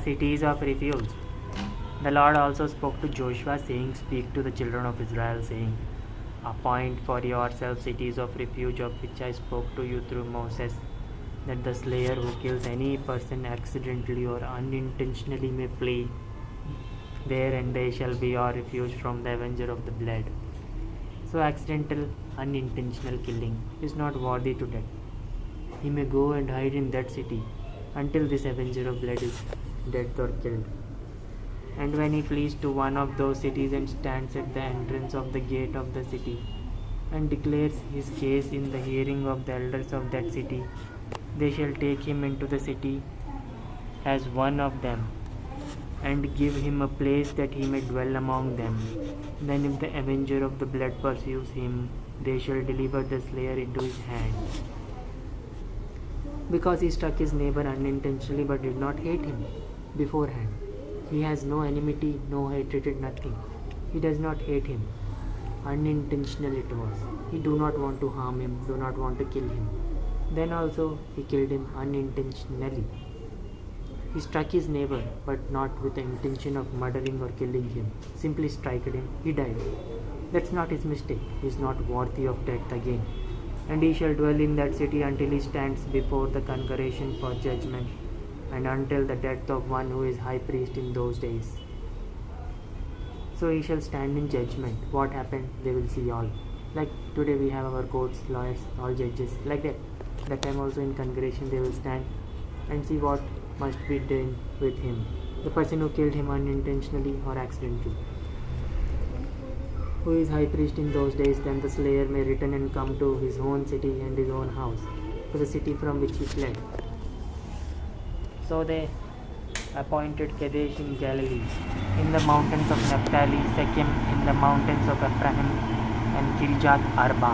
cities of refuge. The Lord also spoke to Joshua, saying, Speak to the children of Israel, saying, Appoint for yourselves cities of refuge, of which I spoke to you through Moses, that the slayer who kills any person accidentally or unintentionally may flee there, and they shall be your refuge from the avenger of the blood. So accidental, unintentional killing is not worthy to death. He may go and hide in that city until this avenger of blood is dead or killed. And when he flees to one of those cities and stands at the entrance of the gate of the city and declares his case in the hearing of the elders of that city, they shall take him into the city as one of them and give him a place that he may dwell among them. Then if the avenger of the blood pursues him, they shall deliver the slayer into his hand. Because he struck his neighbor unintentionally but did not hate him beforehand. He has no enmity, no hatred, nothing. He does not hate him. Unintentional it was. He do not want to harm him, do not want to kill him. Then also he killed him unintentionally. He struck his neighbor, but not with the intention of murdering or killing him. Simply struck him, he died. That's not his mistake. He is not worthy of death again. And he shall dwell in that city until he stands before the congregation for judgment, and until the death of one who is high priest in those days. So he shall stand in judgment. What happened, they will see all. Like today we have our courts, lawyers, all judges, like that. That time also in congregation they will stand and see what must be done with him, the person who killed him unintentionally or accidentally. Who is high priest in those days, then the slayer may return and come to his own city and his own house, to the city from which he fled. So they appointed Kadesh in Galilee, in the mountains of Naphtali, Shechem in the mountains of Ephraim, and Kirjath Arba,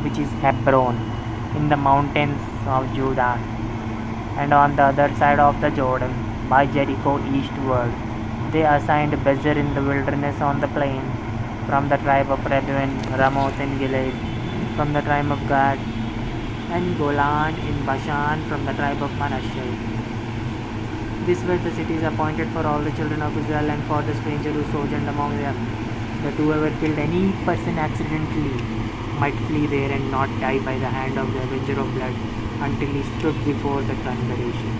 which is Hebron, in the mountains of Judah, and on the other side of the Jordan, by Jericho eastward. They assigned Bezer in the wilderness on the plain, from the tribe of Reuben, Ramoth in Gilead, from the tribe of Gad, and Golan in Bashan, from the tribe of Manasseh. These were the cities appointed for all the children of Israel and for the stranger who sojourned among them, that whoever killed any person accidentally might flee there and not die by the hand of the avenger of blood until he stood before the congregation.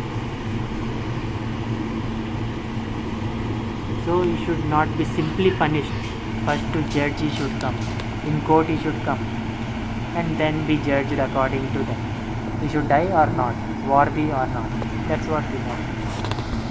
So he should not be simply punished. First to judge he should come. In court he should come. And then be judged according to them. He should die or not, worthy or not. That's what we know.